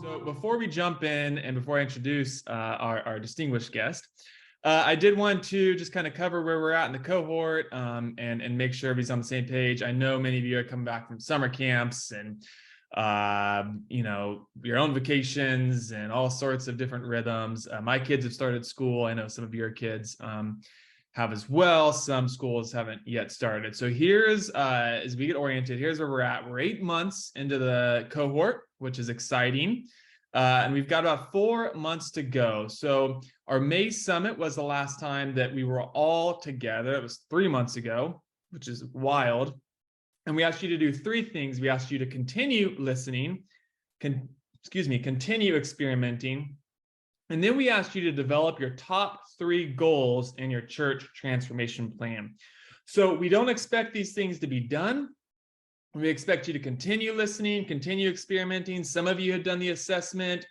So before we jump in and before I introduce our distinguished guest, I did want to just kind of cover where we're at in the cohort and make sure everybody's on the same page. I know many of you are coming back from summer camps and your own vacations and all sorts of different rhythms. My kids have started school. I know some of your kids have as well. Some schools haven't yet started. So here's, as we get oriented, here's where we're at. We're 8 months into the cohort, which is exciting. And we've got about 4 months to go. So our May summit was the last time that we were all together. It was 3 months ago, which is wild. And we asked you to do 3 things. We asked you to continue listening, continue experimenting. And then we asked you to develop your top 3 goals in your church transformation plan. So we don't expect these things to be done. We expect you to continue listening, continue experimenting. Some of you have done the assessment,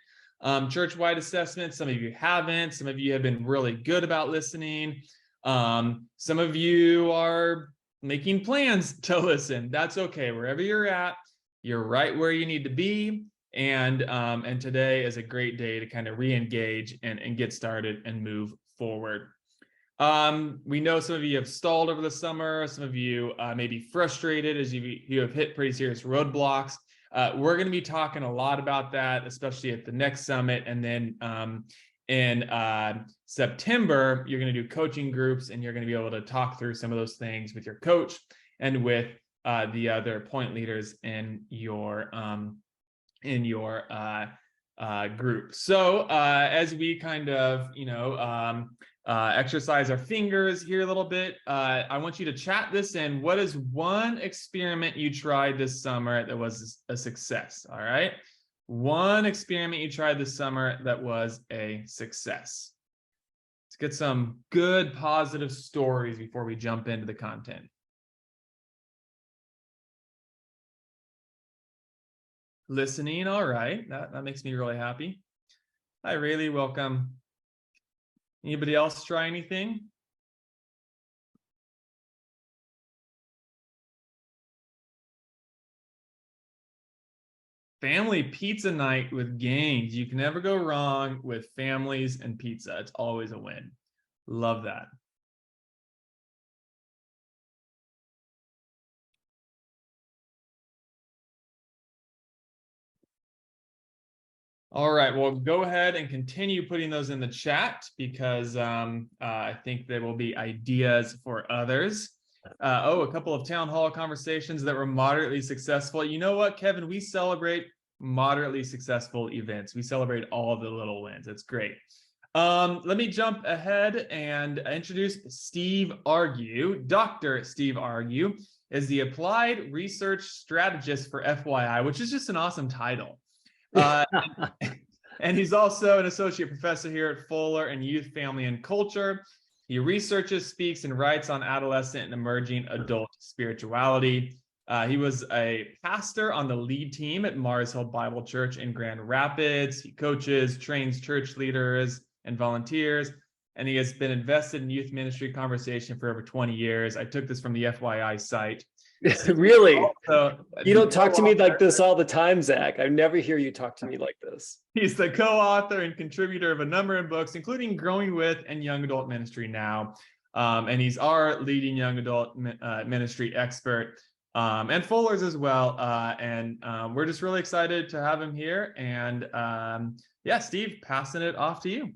church-wide assessment. Some of you haven't. Some of you have been really good about listening. Some of you are making plans to listen. That's okay. Wherever you're at, you're right where you need to be. And today is a great day to kind of re-engage and get started and move forward. We know some of you have stalled over the summer. Some of you may be frustrated as you have hit pretty serious roadblocks. We're going to be talking a lot about that, especially at the next summit. And then in September, you're going to do coaching groups, and you're going to be able to talk through some of those things with your coach and with the other point leaders in your group. So as we kind of, exercise our fingers here a little bit, I want you to chat this in. What is one experiment you tried this summer that was a success? All right. One experiment you tried this summer that was a success. Let's get some good, positive stories before we jump into the content. Listening, all right. That makes me really happy. Hi, Rayleigh, welcome. Anybody else try anything? Family pizza night with gangs. You can never go wrong with families and pizza. It's always a win. Love that. All right, well, go ahead and continue putting those in the chat because I think there will be ideas for others. A couple of town hall conversations that were moderately successful. You know what, Kevin? We celebrate moderately successful events. We celebrate all the little wins. It's great. Let me jump ahead and introduce Steve Argue. Dr. Steve Argue is the Applied Research Strategist for FYI, which is just an awesome title. And he's also an associate professor here at Fuller in Youth, Family, and Culture. He researches, speaks, and writes on adolescent and emerging adult spirituality. He was a pastor on the lead team at Mars Hill Bible Church in Grand Rapids. He coaches, trains church leaders and volunteers, and he has been invested in youth ministry conversation for over 20 years. I took this from the FYI site. Really? Also, you don't talk to me like this all the time, Zach. I never hear you talk to me like this. He's the co-author and contributor of a number of books, including Growing With and Young Adult Ministry Now. And he's our leading young adult ministry expert, and Fuller's as well. And we're just really excited to have him here. And yeah, Steve, passing it off to you.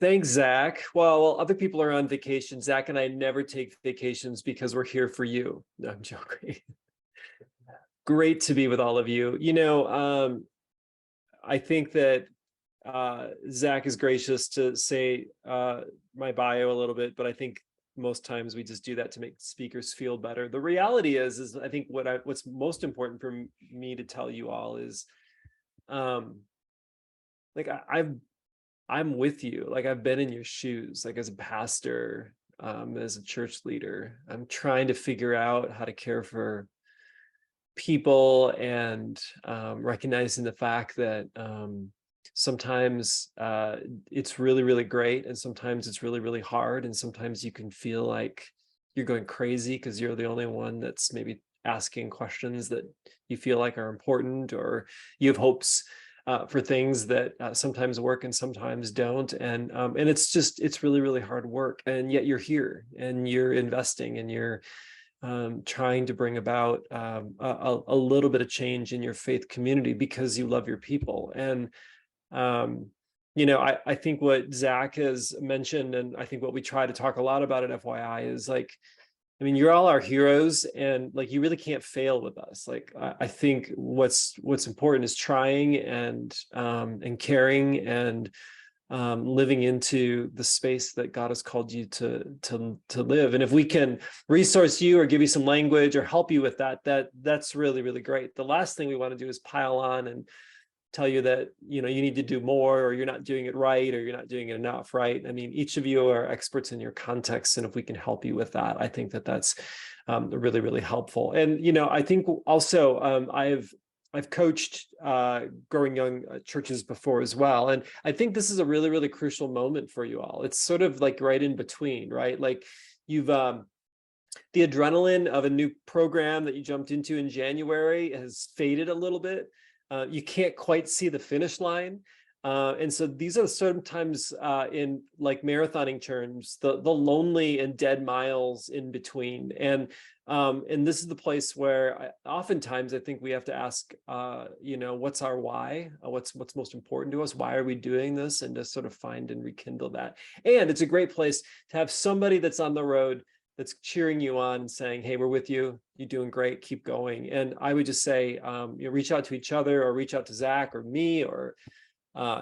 Thanks, Zach. Well, other people are on vacation. Zach and I never take vacations because we're here for you. No, I'm joking. Great to be with all of you. I think that Zach is gracious to say my bio a little bit, but I think most times we just do that to make speakers feel better. The reality is I think what's most important for me to tell you all is, I'm with you. Like, I've been in your shoes, like as a pastor, as a church leader. I'm trying to figure out how to care for people and recognizing the fact that sometimes it's really, really great. And sometimes it's really, really hard. And sometimes you can feel like you're going crazy because you're the only one that's maybe asking questions that you feel like are important, or you have hopes for things that sometimes work and sometimes don't. And it's really, really hard work. And yet you're here and you're investing and you're trying to bring about a little bit of change in your faith community because you love your people. And I think what Zach has mentioned, and I think what we try to talk a lot about at FYI is like, I mean, you're all our heroes, and like, you really can't fail with us. Like, I think what's important is trying and caring and living into the space that God has called you to live. And if we can resource you or give you some language or help you with that, that's really, really great. The last thing we want to do is pile on and tell you that you need to do more, or you're not doing it right, or you're not doing it enough, right? I mean, each of you are experts in your context, and if we can help you with that, I think that that's really, really helpful. And I think also I've coached growing young churches before as well, and I think this is a really, really crucial moment for you all. It's sort of like right in between, right? Like you've the adrenaline of a new program that you jumped into in January has faded a little bit. You can't quite see the finish line. And so these are sometimes in like marathoning terms, the lonely and dead miles in between. And this is the place where oftentimes I think we have to ask, what's our why? What's most important to us? Why are we doing this? And to sort of find and rekindle that. And it's a great place to have somebody that's on the road that's cheering you on, saying, hey, we're with you. You're doing great. Keep going. And I would just say, reach out to each other, or reach out to Zach or me or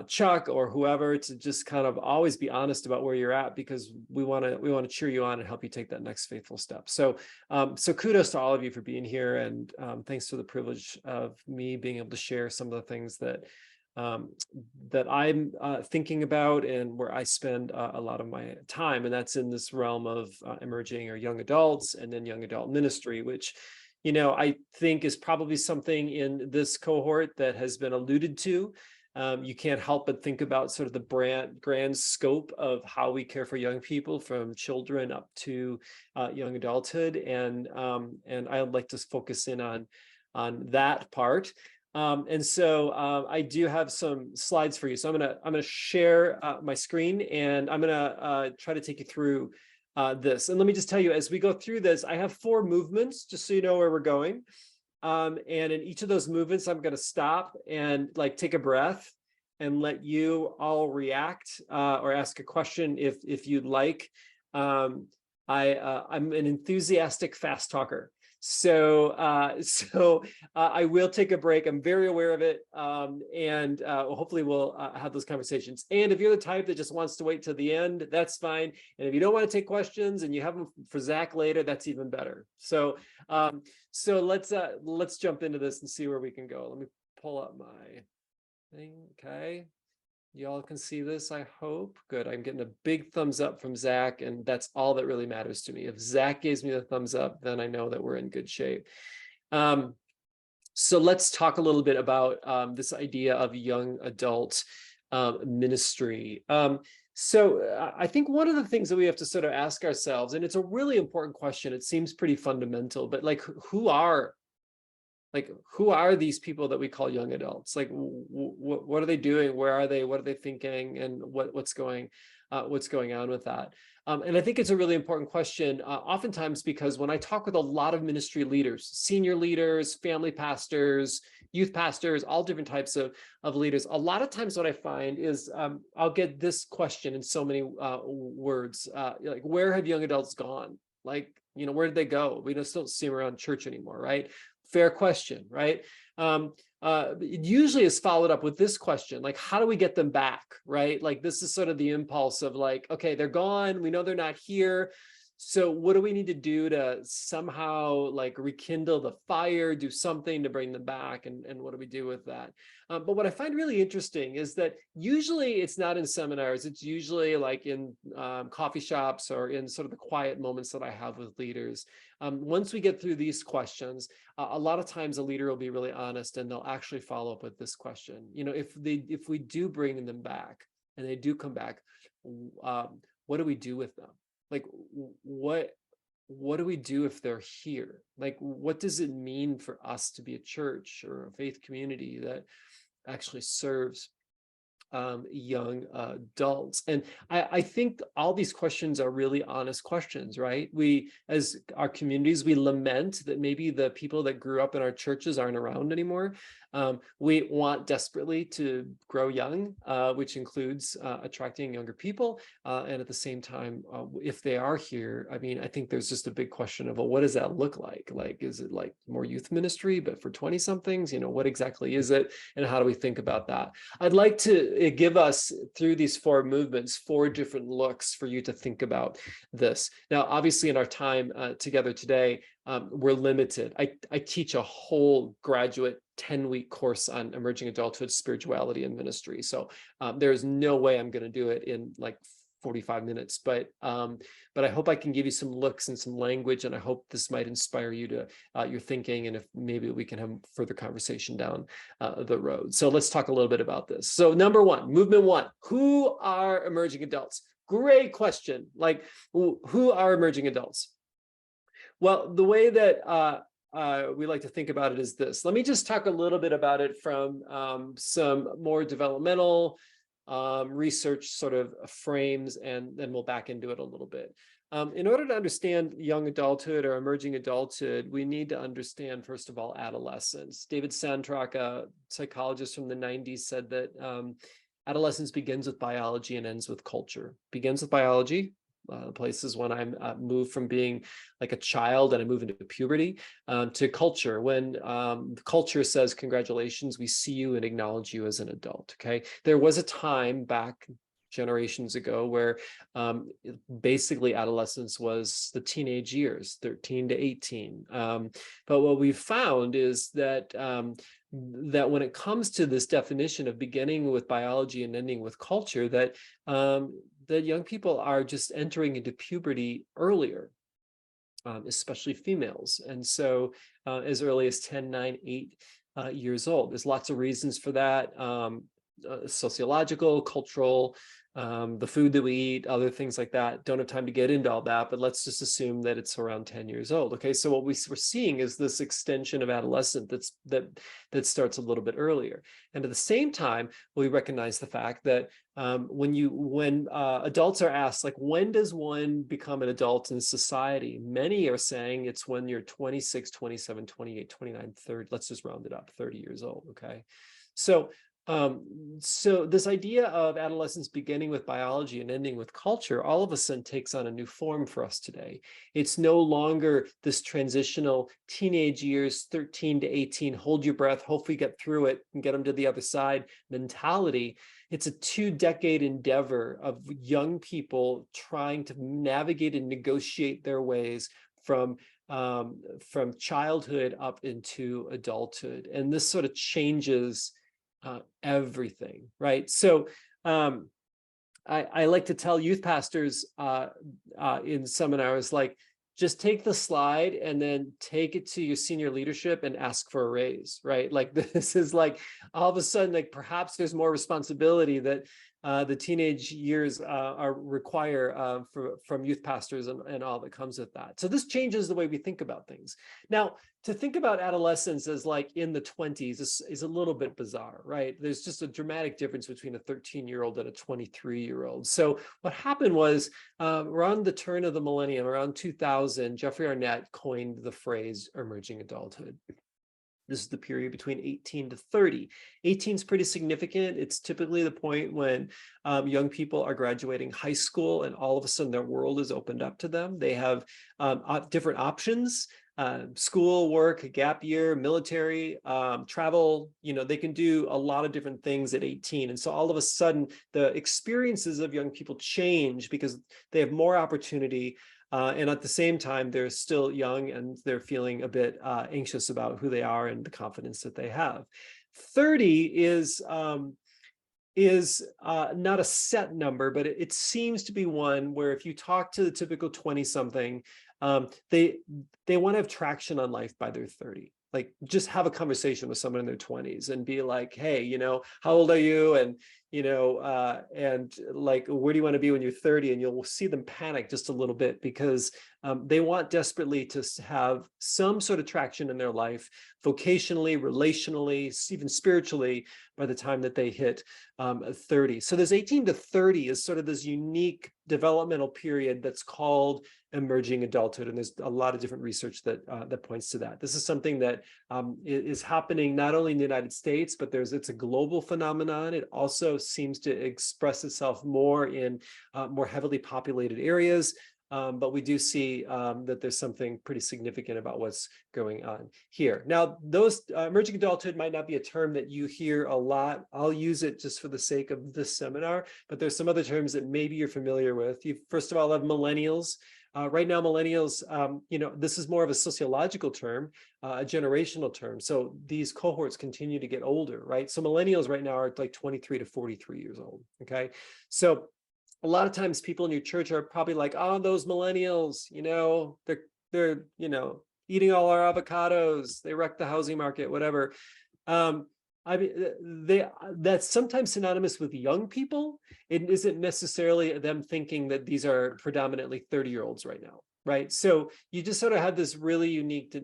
Chuck or whoever, to just kind of always be honest about where you're at, because we want to cheer you on and help you take that next faithful step. So kudos to all of you for being here, and thanks for the privilege of me being able to share some of the things that I'm thinking about, and where I spend a lot of my time, and that's in this realm of emerging or young adults, and then young adult ministry, which I think is probably something in this cohort that has been alluded to. You can't help but think about sort of the grand scope of how we care for young people, from children up to young adulthood, and I would like to focus in on that part. And so I do have some slides for you. So I'm gonna share my screen, and I'm gonna try to take you through this. And let me just tell you, as we go through this, I have 4 movements, just so you know where we're going. And in each of those movements, I'm gonna stop and like take a breath and let you all react or ask a question if you'd like. I'm an enthusiastic fast talker. So I will take a break. I'm very aware of it. And hopefully we'll have those conversations. And if you're the type that just wants to wait till the end, that's fine. And if you don't want to take questions and you have them for Zach later, that's even better. So let's jump into this and see where we can go. Let me pull up my thing. Okay. Y'all can see this, I hope. Good. I'm getting a big thumbs up from Zach, and that's all that really matters to me. If Zach gives me the thumbs up, then I know that we're in good shape. So let's talk a little bit about this idea of young adult ministry. So I think one of the things that we have to sort of ask ourselves, and it's a really important question, it seems pretty fundamental, but like, who are these people that we call young adults? Like, what are they doing? Where are they? What are they thinking? And what's going on with that? And I think it's a really important question, oftentimes, because when I talk with a lot of ministry leaders, senior leaders, family pastors, youth pastors, all different types of leaders, a lot of times what I find is I'll get this question in so many words, like, where have young adults gone? Like, where did they go? We just don't see them around church anymore, right? Fair question, right? It usually is followed up with this question, like, how do we get them back, right? Like, this is sort of the impulse of like, okay, they're gone. We know they're not here. So what do we need to do to somehow like rekindle the fire, do something to bring them back? And what do we do with that? But what I find really interesting is that usually it's not in seminars. It's usually like in coffee shops or in sort of the quiet moments that I have with leaders. Once we get through these questions, a lot of times a leader will be really honest, and they'll actually follow up with this question. If we do bring them back and they do come back, what do we do with them? Like, what what do we do if they're here? Like, what does it mean for us to be a church or a faith community that actually serves young adults? And I think all these questions are really honest questions, right? We, as our communities, we lament that maybe the people that grew up in our churches aren't around anymore. We want desperately to grow young, which includes attracting younger people. And at the same time, if they are here, I mean, I think there's just a big question of, well, what does that look like? Like, is it like more youth ministry, but for 20 somethings? You know, what exactly is it? And how do we think about that? I'd like to give us, through these 4 movements, 4 different looks for you to think about this. Now, obviously, in our time together today, we're limited. I teach a whole graduate 10-week course on emerging adulthood, spirituality, and ministry. So there's no way I'm going to do it in like 45 minutes, but I hope I can give you some looks and some language, and I hope this might inspire you to your thinking, and if maybe we can have further conversation down the road. So let's talk a little bit about this. So number 1, movement 1, who are emerging adults? Great question. Like, who are emerging adults? Well, the way that we like to think about it is this. Let me just talk a little bit about it from some more developmental research sort of frames, and then we'll back into it a little bit. In order to understand young adulthood or emerging adulthood, we need to understand, first of all, adolescence. David Sandrock, a psychologist from the 90s, said that adolescence begins with biology and ends with culture. Begins with biology. Places when I'm moved from being like a child and I move into puberty, to culture. When culture says, congratulations, we see you and acknowledge you as an adult, okay? There was a time back generations ago where basically adolescence was the teenage years, 13 to 18. But what we've found is that that when it comes to this definition of beginning with biology and ending with culture, that that young people are just entering into puberty earlier, especially females. And so as early as 10, 9, 8 years old. There's lots of reasons for that, sociological, cultural, the food that we eat, other things like that. Don't have time to get into all that, but let's just assume that it's around 10 years old. Okay, so what we're seeing is this extension of adolescence that starts a little bit earlier. And at the same time, we recognize the fact that when adults are asked, like, when does one become an adult in society? Many are saying it's when you're 26, 27, 28, 29, 30. Let's just round it up, 30 years old. Okay, so so this idea of adolescence beginning with biology and ending with culture all of a sudden takes on a new form for us today. It's no longer this transitional teenage years, 13 to 18, hold your breath, hopefully get through it and get them to the other side mentality. It's a 2-decade endeavor of young people trying to navigate and negotiate their ways from childhood up into adulthood. And this sort of changes everything, right? So I like to tell youth pastors in seminars, like, just take the slide and then take it to your senior leadership and ask for a raise, right? Like, this is like, all of a sudden, like, perhaps there's more responsibility that the teenage years require from youth pastors and all that comes with that. So this changes the way we think about things. Now, to think about adolescence as like in the 20s is a little bit bizarre, right? There's just a dramatic difference between a 13-year-old and a 23-year-old. So what happened was around the turn of the millennium, around 2000, Jeffrey Arnett coined the phrase emerging adulthood. This is the period between 18 to 30. 18 is pretty significant. It's typically the point when young people are graduating high school and all of a sudden their world is opened up to them. They have different options, school, work, gap year, military, travel. You know, they can do a lot of different things at 18. And so all of a sudden the experiences of young people change because they have more opportunity. And at the same time, they're still young and they're feeling a bit anxious about who they are and the confidence that they have. 30 is not a set number, but it seems to be one where if you talk to the typical 20-something, they want to have traction on life by their 30. Like, just have a conversation with someone in their 20s and be like, hey, you know, how old are you? And and like, where do you want to be when you're 30? And you'll see them panic just a little bit because they want desperately to have some sort of traction in their life, vocationally, relationally, even spiritually, by the time that they hit 30. So this 18 to 30 is sort of this unique developmental period that's called emerging adulthood. And there's a lot of different research that that points to that. This is something that is happening not only in the United States, but it's a global phenomenon. It also seems to express itself more in more heavily populated areas. But we do see that there's something pretty significant about what's going on here. Now, those emerging adulthood might not be a term that you hear a lot. I'll use it just for the sake of this seminar, but there's some other terms that maybe you're familiar with. You first of all have millennials. Right now, millennials, this is more of a sociological term, a generational term. So these cohorts continue to get older, right? So millennials right now are like 23 to 43 years old, okay? So a lot of times people in your church are probably like, oh, those millennials, they're eating all our avocados, they wreck the housing market, whatever. I mean, that's sometimes synonymous with young people. It isn't necessarily them thinking that these are predominantly 30-year-olds right now, right? So you just sort of have this really unique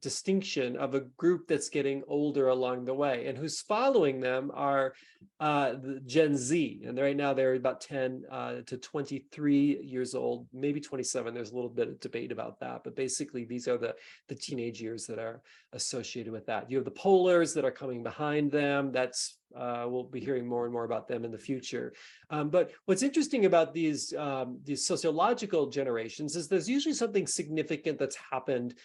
distinction of a group that's getting older along the way, and who's following them are the Gen Z, and right now they're about 10 to 23 years old, maybe 27. There's a little bit of debate about that, but basically these are the teenage years that are associated with that. You have the polars that are coming behind them. That's we'll be hearing more and more about them in the future. But what's interesting about these sociological generations is there's usually something significant that's happened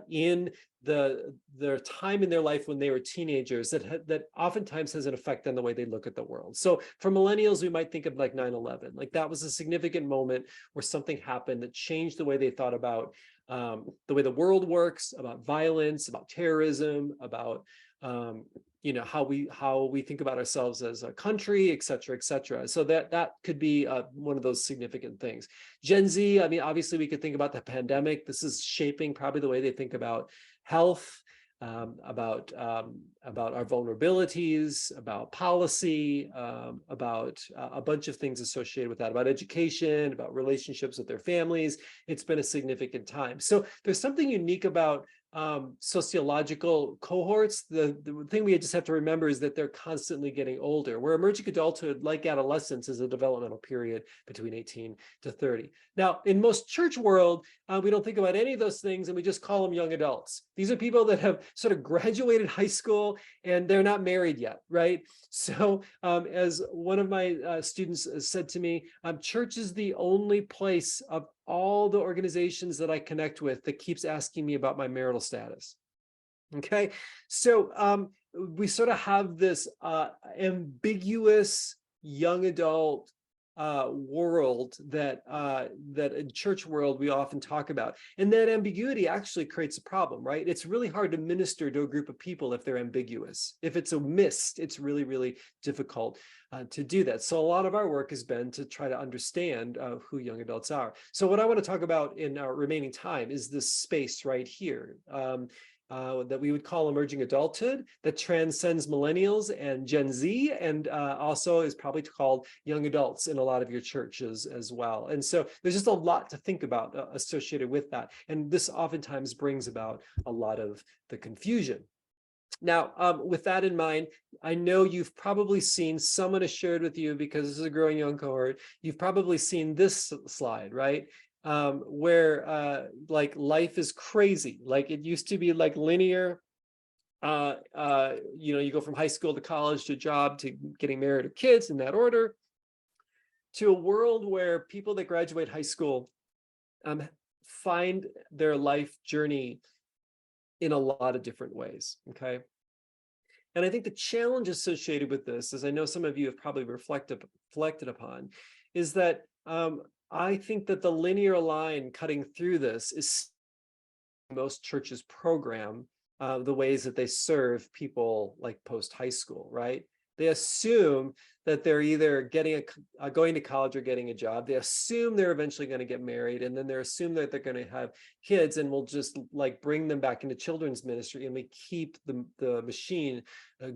in their time in their life when they were teenagers that oftentimes has an effect on the way they look at the world. So for millennials, we might think of like 9/11. Like that was a significant moment where something happened that changed the way they thought about the way the world works, about violence, about terrorism, about how we think about ourselves as a country, et cetera, et cetera. So that could be one of those significant things. Gen Z, I mean, obviously we could think about the pandemic. This is shaping probably the way they think about health, about our vulnerabilities, about policy, about a bunch of things associated with that, about education, about relationships with their families. It's been a significant time. So there's something unique about sociological cohorts. The thing we just have to remember is that they're constantly getting older, where emerging adulthood, like adolescence, is a developmental period between 18 to 30. Now, in most church world, we don't think about any of those things, and we just call them young adults. These are people that have sort of graduated high school and they're not married yet, right? So as one of my students said to me, church is the only place of all the organizations that I connect with that keeps asking me about my marital status. Okay, so we sort of have this ambiguous young adult world that in church world we often talk about, and that ambiguity actually creates a problem, right? It's really hard to minister to a group of people if they're ambiguous. If it's a mist, it's really, really difficult to do that. So a lot of our work has been to try to understand who young adults are. So what I want to talk about in our remaining time is this space right here. That we would call emerging adulthood, that transcends millennials and Gen Z, and also is probably called young adults in a lot of your churches as well. And so there's just a lot to think about associated with that. And this oftentimes brings about a lot of the confusion. Now, with that in mind, I know you've probably seen, someone has shared with you, because this is a growing young cohort, you've probably seen this slide, right? Where like life is crazy. Like it used to be like linear. You go from high school to college to job to getting married or kids in that order, to a world where people that graduate high school find their life journey in a lot of different ways. Okay. And I think the challenge associated with this, as I know some of you have probably reflected upon, is that I think that the linear line cutting through this is most churches program the ways that they serve people like post high school, right? They assume that they're either going to college or getting a job. They assume they're eventually going to get married, and then they assume that they're going to have kids, and we'll just like bring them back into children's ministry, and we keep the machine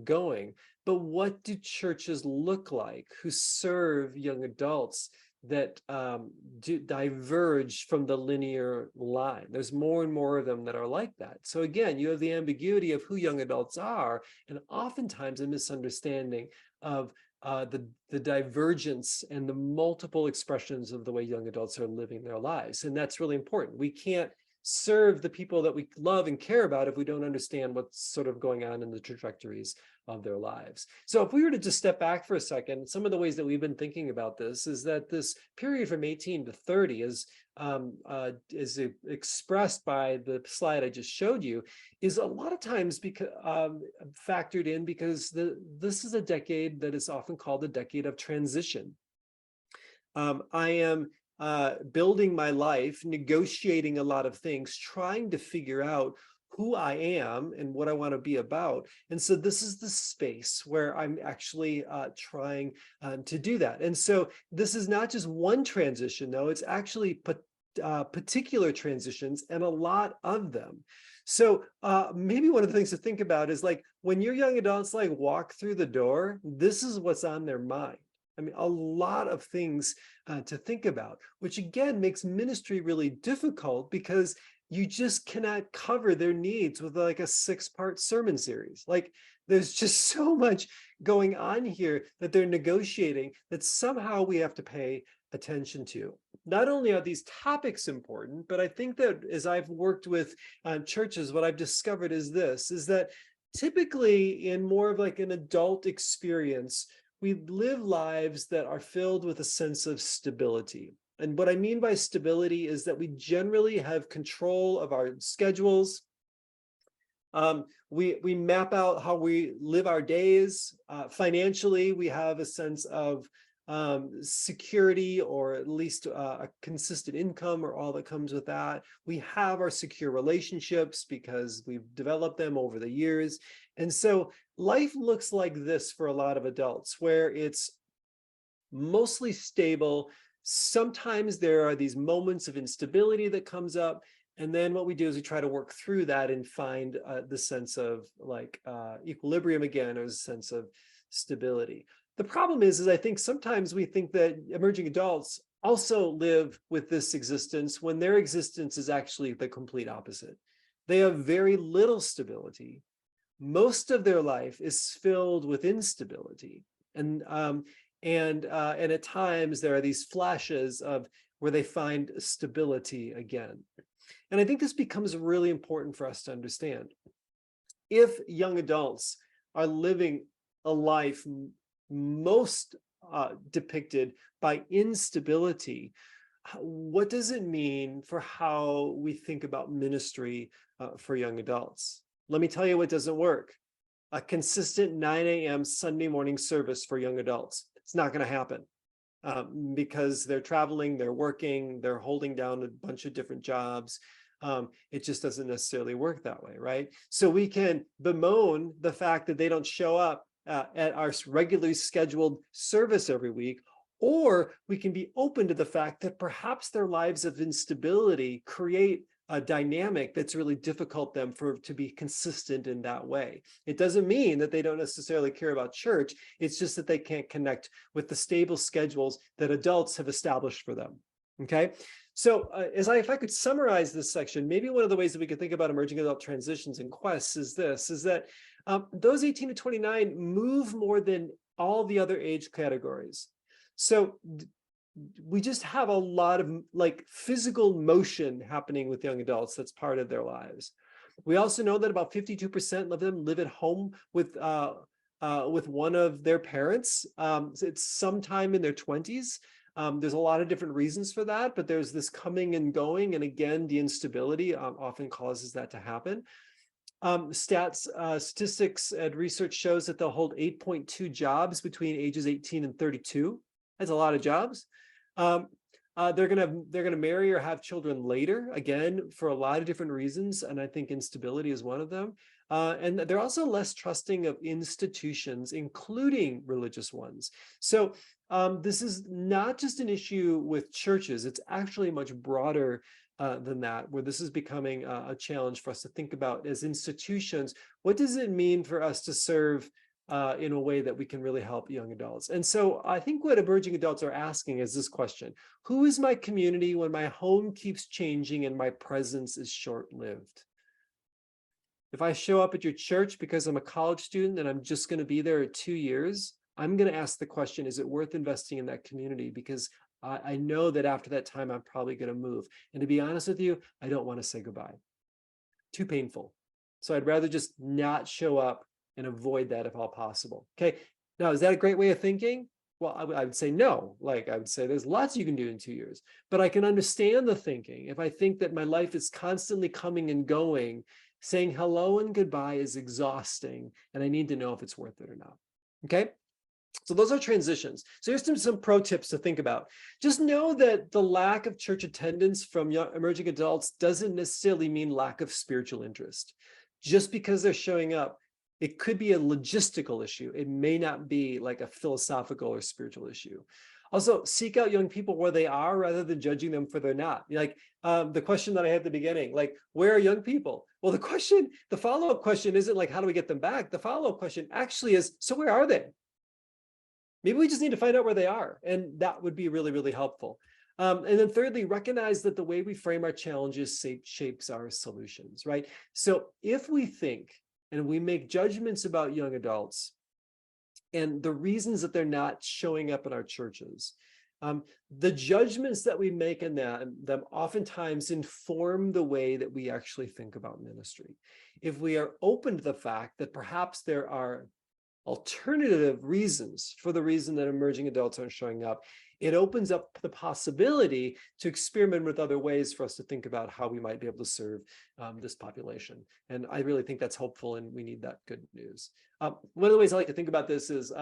going. But what do churches look like who serve young adults that do diverge from the linear line? There's more and more of them that are like that. So again, you have the ambiguity of who young adults are, and oftentimes a misunderstanding of the divergence and the multiple expressions of the way young adults are living their lives. And that's really important. We can't serve the people that we love and care about if we don't understand what's sort of going on in the trajectories of their lives. So if we were to just step back for a second, some of the ways that we've been thinking about this is that this period from 18 to 30 is expressed by the slide I just showed you, is a lot of times factored in because this is a decade that is often called the decade of transition. I am building my life, negotiating a lot of things, trying to figure out who I am and what I want to be about. And so this is the space where I'm actually trying to do that. And so this is not just one transition, though, it's actually particular transitions and a lot of them. So maybe one of the things to think about is like when your young adults like walk through the door, this is what's on their mind. I mean, a lot of things to think about, which again makes ministry really difficult because you just cannot cover their needs with like a 6-part sermon series. Like there's just so much going on here that they're negotiating that somehow we have to pay attention to. Not only are these topics important, but I think that as I've worked with churches, what I've discovered is this, is that typically in more of like an adult experience, we live lives that are filled with a sense of stability. And what I mean by stability is that we generally have control of our schedules. We map out how we live our days. Financially, we have a sense of security, or at least a consistent income, or all that comes with that. We have our secure relationships because we've developed them over the years. And so life looks like this for a lot of adults, where it's mostly stable. Sometimes there are these moments of instability that comes up. And then what we do is we try to work through that and find the sense of like equilibrium again, or a sense of stability. The problem is I think sometimes we think that emerging adults also live with this existence when their existence is actually the complete opposite. They have very little stability. Most of their life is filled with instability. And at times there are these flashes of where they find stability again. And I think this becomes really important for us to understand. If young adults are living a life most depicted by instability, what does it mean for how we think about ministry for young adults? Let me tell you what doesn't work. A consistent 9 a.m. Sunday morning service for young adults. It's not going to happen because they're traveling, they're working, they're holding down a bunch of different jobs. It just doesn't necessarily work that way, right? So we can bemoan the fact that they don't show up at our regularly scheduled service every week, or we can be open to the fact that perhaps their lives of instability create a dynamic that's really difficult to be consistent in that way. It doesn't mean that they don't necessarily care about church. It's just that they can't connect with the stable schedules that adults have established for them. Okay. So if I could summarize this section, maybe one of the ways that we could think about emerging adult transitions and quests is this, is that those 18 to 29 move more than all the other age categories. So we just have a lot of like physical motion happening with young adults that's part of their lives. We also know that about 52% of them live at home with one of their parents. It's sometime in their 20s. There's a lot of different reasons for that, but there's this coming and going. And again, the instability often causes that to happen. Statistics and research shows that they'll hold 8.2 jobs between ages 18 and 32. That's a lot of jobs. they're gonna marry or have children later, again, for a lot of different reasons, and I think instability is one of them. And they're also less trusting of institutions, including religious ones. So this is not just an issue with churches, it's actually much broader than that, where this is becoming a challenge for us to think about as institutions. What does it mean for us to serve in a way that we can really help young adults? And so I think what emerging adults are asking is this question: who is my community when my home keeps changing and my presence is short-lived? If I show up at your church because I'm a college student and I'm just going to be there 2 years, I'm going to ask the question, is it worth investing in that community? Because I know that after that time, I'm probably going to move. And to be honest with you, I don't want to say goodbye. Too painful. So I'd rather just not show up and avoid that if all possible. Okay. Now, is that a great way of thinking? Well, I would say no. Like, I would say there's lots you can do in 2 years, but I can understand the thinking. If I think that my life is constantly coming and going, saying hello and goodbye is exhausting, and I need to know if it's worth it or not. Okay. So those are transitions. So here's some pro tips to think about. Just know that the lack of church attendance from young, emerging adults doesn't necessarily mean lack of spiritual interest. Just because they're showing up, it could be a logistical issue. It may not be like a philosophical or spiritual issue. Also, seek out young people where they are rather than judging them for they're not. Like the question that I had at the beginning, like, where are young people? Well, the follow-up question isn't like, how do we get them back? The follow-up question actually is, so where are they? Maybe we just need to find out where they are. And that would be really, really helpful. And then thirdly, recognize that the way we frame our challenges shapes our solutions, right? So if we think and we make judgments about young adults and the reasons that they're not showing up in our churches, the judgments that we make in them oftentimes inform the way that we actually think about ministry. If we are open to the fact that perhaps there are alternative reasons for the reason that emerging adults aren't showing up, it opens up the possibility to experiment with other ways for us to think about how we might be able to serve this population. And I really think that's hopeful, and we need that good news. One of the ways I like to think about this is,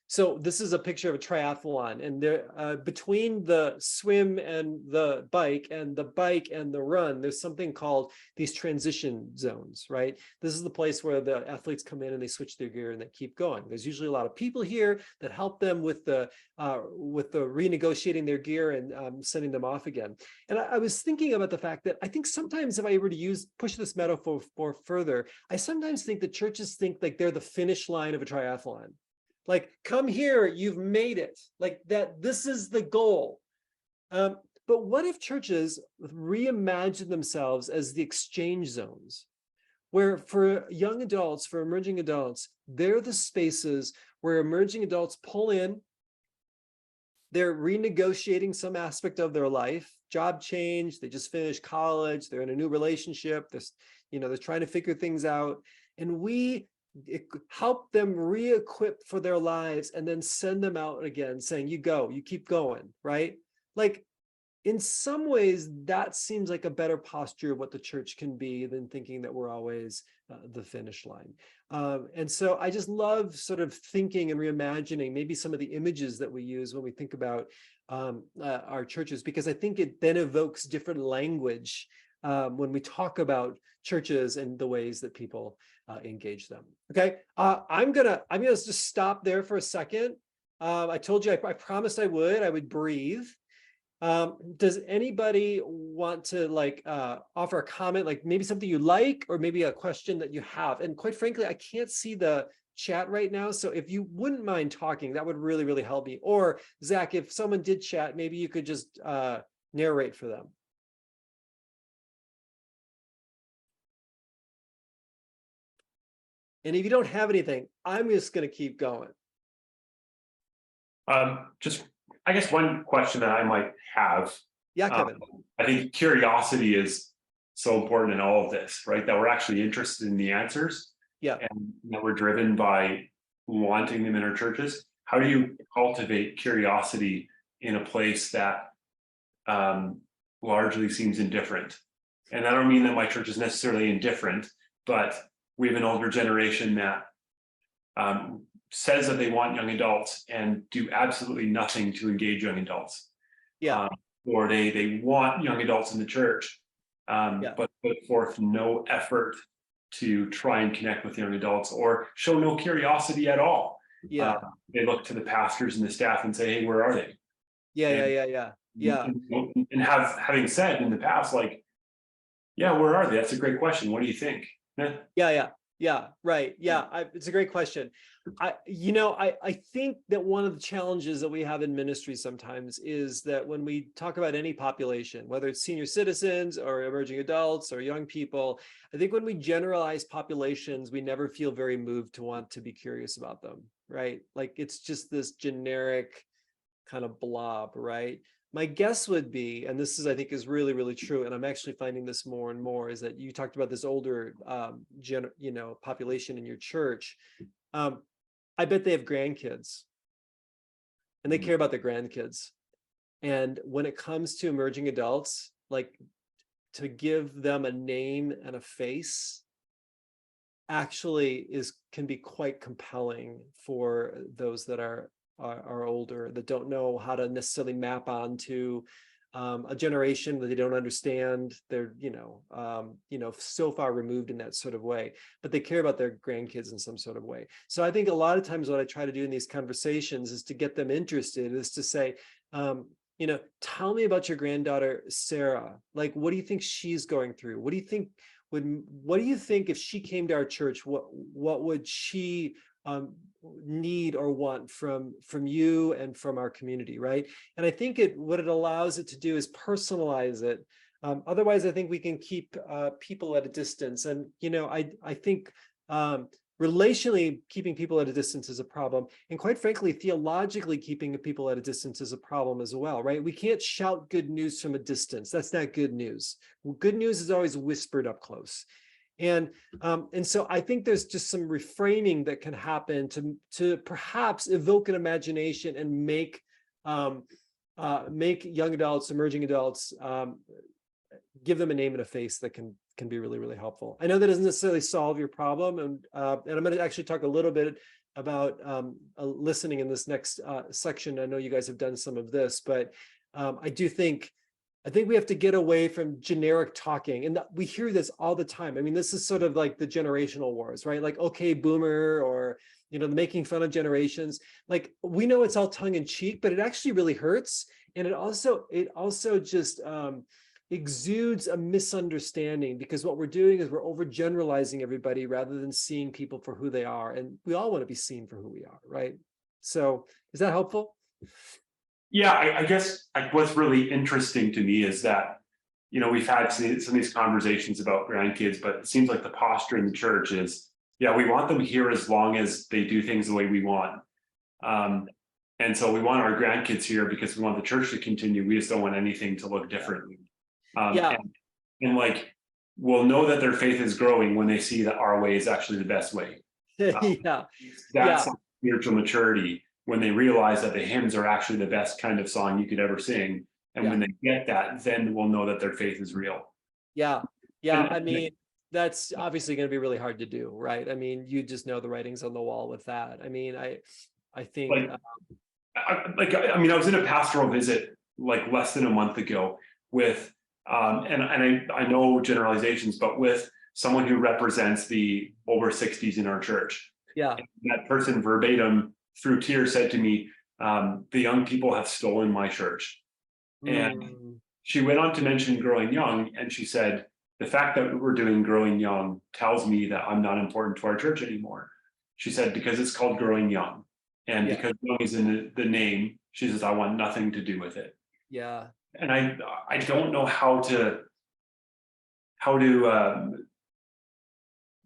so this is a picture of a triathlon, and there between the swim and the bike and the run, there's something called these transition zones, right? This is the place where the athletes come in and they switch their gear and they keep going. There's usually a lot of people here that help them with the renegotiating their gear and sending them off again. And I was thinking about the fact that I think sometimes if I were to push this metaphor further, I sometimes think that churches think like they're the finish line of a triathlon. Like, come here, you've made it. Like that, this is the goal. But what if churches reimagine themselves as the exchange zones, where for young adults, for emerging adults, they're the spaces where emerging adults pull in, they're renegotiating some aspect of their life, job change, they just finished college, they're in a new relationship, they're trying to figure things out, and we help them re-equip for their lives and then send them out again saying, you go, you keep going, right? Like in some ways that seems like a better posture of what the church can be than thinking that we're always the finish line. And so I just love sort of thinking and reimagining maybe some of the images that we use when we think about our churches, because I think it then evokes different language when we talk about churches and the ways that people engage them. Okay, I'm gonna just stop there for a second. I told you I promised I would breathe. Does anybody want to offer a comment, like maybe something you like, or maybe a question that you have? And quite frankly, I can't see the chat right now, so if you wouldn't mind talking, that would really, really help me. Or Zach, if someone did chat, maybe you could just narrate for them. And if you don't have anything, I'm just going to keep going. Just, I guess one question that I might have. Yeah, Kevin. I think curiosity is so important in all of this, right? That we're actually interested in the answers. Yeah. And that we're driven by wanting them in our churches. How do you cultivate curiosity in a place that largely seems indifferent? And I don't mean that my church is necessarily indifferent, but we have an older generation that says that they want young adults and do absolutely nothing to engage young adults. Yeah. or they want young adults in the church, Yeah. but put forth no effort to try and connect with young adults or show no curiosity at all. Yeah. They look to the pastors and the staff and say, hey, where are they? Yeah. And having said in the past, like, yeah, where are they? That's a great question. What do you think? Yeah, right. It's a great question. I think that one of the challenges that we have in ministry sometimes is that when we talk about any population, whether it's senior citizens or emerging adults or young people, I think when we generalize populations, we never feel very moved to want to be curious about them, right? Like it's just this generic kind of blob, right? My guess would be, and this is, I think, is really, really true, and I'm actually finding this more and more, is that you talked about this older, population in your church. I bet they have grandkids, and they care about their grandkids. And when it comes to emerging adults, like to give them a name and a face, actually can be quite compelling for those that are older, that don't know how to necessarily map onto a generation that they don't understand. They're so far removed in that sort of way, but they care about their grandkids in some sort of way. So I think a lot of times what I try to do in these conversations is to get them interested, is to say, tell me about your granddaughter Sarah. Like, what do you think she's going through? What do you think if she came to our church? What would she need or want from you and from our community, right? And I think what it allows it to do is personalize it. Otherwise, I think we can keep people at a distance. And I think relationally keeping people at a distance is a problem, and quite frankly, theologically keeping people at a distance is a problem as well, right? We can't shout good news from a distance. That's not good news. Good news is always whispered up close. And so I think there's just some reframing that can happen to perhaps evoke an imagination and make young adults, emerging adults, give them a name and a face that can be really, really helpful. I know that doesn't necessarily solve your problem, and I'm going to actually talk a little bit about listening in this next section. I know you guys have done some of this, but I think we have to get away from generic talking. And we hear this all the time. I mean, this is sort of like the generational wars, right? Like, okay, boomer, or, the making fun of generations. Like, we know it's all tongue in cheek, but it actually really hurts. And it also just exudes a misunderstanding, because what we're doing is we're overgeneralizing everybody rather than seeing people for who they are. And we all want to be seen for who we are, right? So is that helpful? Yeah, I guess what's really interesting to me is that, we've had some of these conversations about grandkids, but it seems like the posture in the church is, yeah, we want them here as long as they do things the way we want. And so we want our grandkids here because we want the church to continue. We just don't want anything to look differently. And like, we'll know that their faith is growing when they see that our way is actually the best way. That's spiritual maturity, when they realize that the hymns are actually the best kind of song you could ever sing. And when they get that, then we'll know that their faith is real. I mean, that's obviously going to be really hard to do, right? I mean, you just know the writings on the wall with that. I mean, I think I was in a pastoral visit like less than a month ago with and I know generalizations, but with someone who represents the over 60s in our church. And that person verbatim through tears said to me, the young people have stolen my church. And she went on to mention Growing Young, and she said, the fact that we're doing Growing Young tells me that I'm not important to our church anymore. She said, because it's called Growing Young, and because young is in the name, she says, I want nothing to do with it. And I don't know how to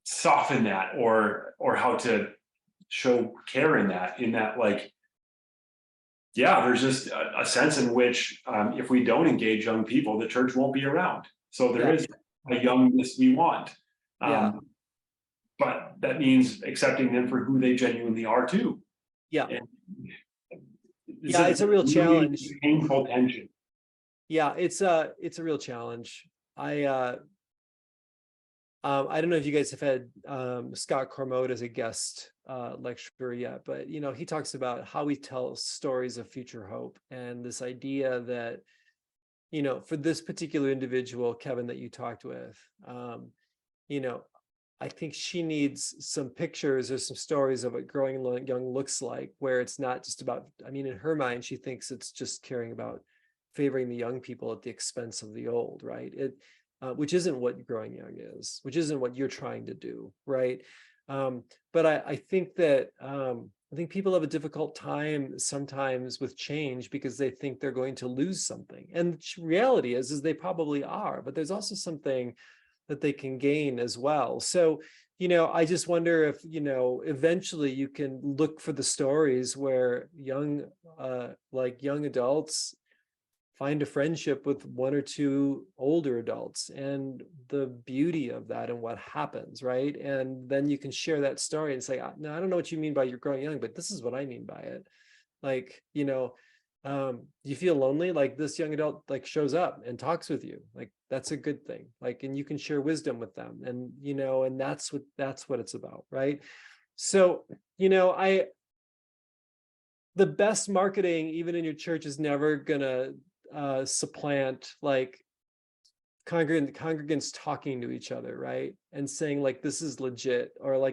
soften that, or how to show care in that, like, there's just a sense in which if we don't engage young people, the church won't be around. So there is a youngness we want. But that means accepting them for who they genuinely are too. It's a real challenge. Painful tension. It's a real challenge. I don't know if you guys have had Scott Cormode as a guest lecturer yet, but he talks about how we tell stories of future hope, and this idea that for this particular individual, Kevin, that you talked with, I think she needs some pictures or some stories of what growing young looks like, where it's not just about, in her mind, she thinks it's just caring about favoring the young people at the expense of the old, right? Which isn't what growing young is, which isn't what you're trying to do, right? But I think that I think people have a difficult time sometimes with change because they think they're going to lose something. And the reality is they probably are, but there's also something that they can gain as well. So, I just wonder if, eventually you can look for the stories where young adults find a friendship with one or two older adults and the beauty of that and what happens, right? And then you can share that story and say, no, I don't know what you mean by you're growing young, but this is what I mean by it. Like, you feel lonely, like this young adult shows up and talks with you, like that's a good thing, and you can share wisdom with them, and and that's what it's about, right? So the best marketing even in your church is never gonna supplant congregants talking to each other, right? And saying this is legit, or I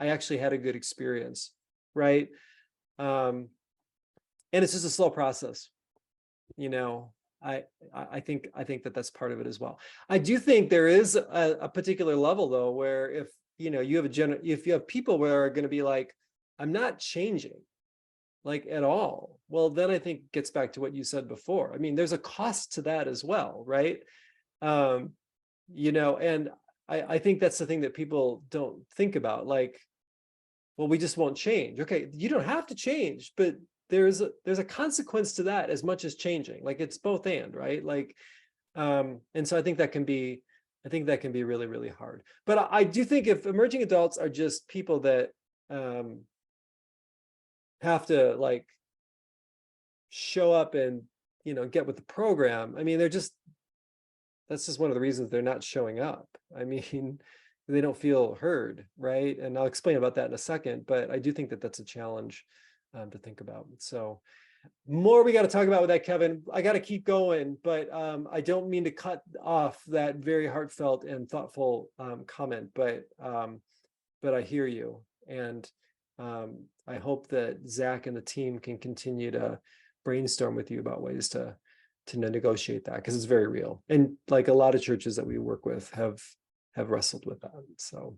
actually had a good experience, right? And it's just a slow process. I think that that's part of it as well. I do think there is a particular level though, where if you have people where are going to be like, I'm not changing at all. Well, then I think it gets back to what you said before. There's a cost to that as well, right? And I think that's the thing that people don't think about. Well, we just won't change. Okay, you don't have to change, but there's a consequence to that as much as changing. It's both and, right? And so I think that can be really, really hard. But I do think if emerging adults are just people that have to show up and get with the program, that's just one of the reasons they're not showing up. They don't feel heard, right? And I'll explain about that in a second, but I do think that that's a challenge to think about. So more we got to talk about with that, Kevin. I got to keep going, but I don't mean to cut off that very heartfelt and thoughtful comment, but I hear you. And I hope that Zach and the team can continue to brainstorm with you about ways to negotiate that, because it's very real. And a lot of churches that we work with have wrestled with that. So,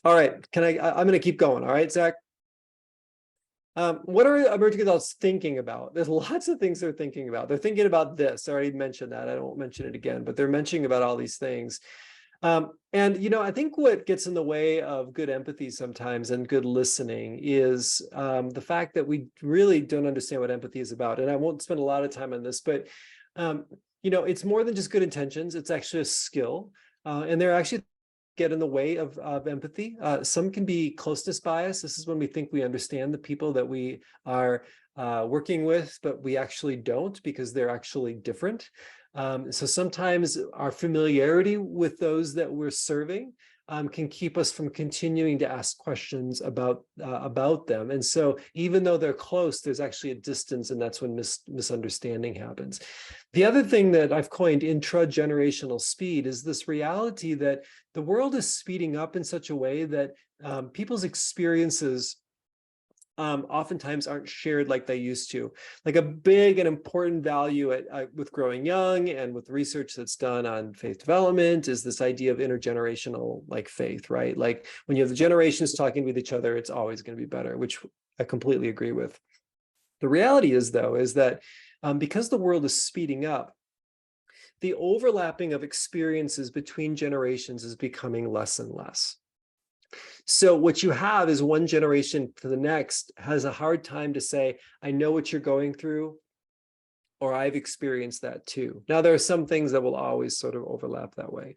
all right, I'm going to keep going. All right, Zach. What are emerging adults thinking about? There's lots of things they're thinking about. They're thinking about this. I already mentioned that. I won't mention it again, but they're mentioning about all these things. And, I think what gets in the way of good empathy sometimes and good listening is the fact that we really don't understand what empathy is about. And I won't spend a lot of time on this, but, it's more than just good intentions. It's actually a skill. And they're actually get in the way of empathy. Some can be closeness bias. This is when we think we understand the people that we are working with, but we actually don't, because they're actually different. So sometimes our familiarity with those that we're serving can keep us from continuing to ask questions about them. And so even though they're close, there's actually a distance, and that's when misunderstanding happens. The other thing that I've coined intra-generational speed is this reality that the world is speeding up in such a way that people's experiences oftentimes aren't shared like they used to. A big and important value with growing young and with research that's done on faith development is this idea of intergenerational faith, right? When you have the generations talking with each other, it's always going to be better, which I completely agree with. The reality is, though, is that because the world is speeding up, the overlapping of experiences between generations is becoming less and less. So what you have is one generation to the next has a hard time to say, I know what you're going through, or I've experienced that too. Now, there are some things that will always sort of overlap that way,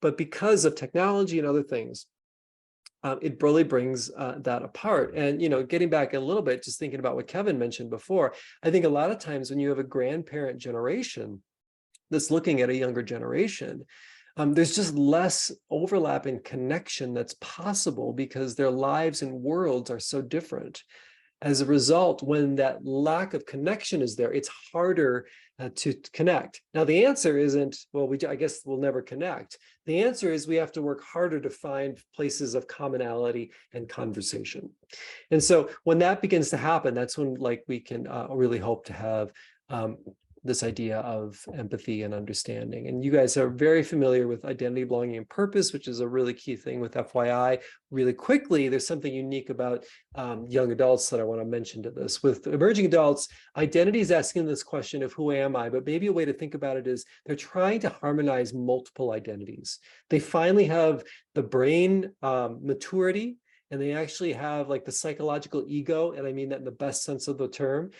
but because of technology and other things, it really brings that apart. And, getting back a little bit, just thinking about what Kevin mentioned before, I think a lot of times when you have a grandparent generation that's looking at a younger generation, there's just less overlap and connection that's possible because their lives and worlds are so different. As a result, when that lack of connection is there, it's harder to connect. Now, the answer isn't, well, I guess we'll never connect. The answer is we have to work harder to find places of commonality and conversation. And so when that begins to happen, that's when like we can really hope to have this idea of empathy and understanding. And you guys are very familiar with identity, belonging, and purpose, which is a really key thing with FYI. Really quickly, there's something unique about young adults that I want to mention to this. With emerging adults, identity is asking this question of who am I, but maybe a way to think about it is they're trying to harmonize multiple identities. They finally have the brain maturity, and they actually have like the psychological ego, and I mean that in the best sense of the term,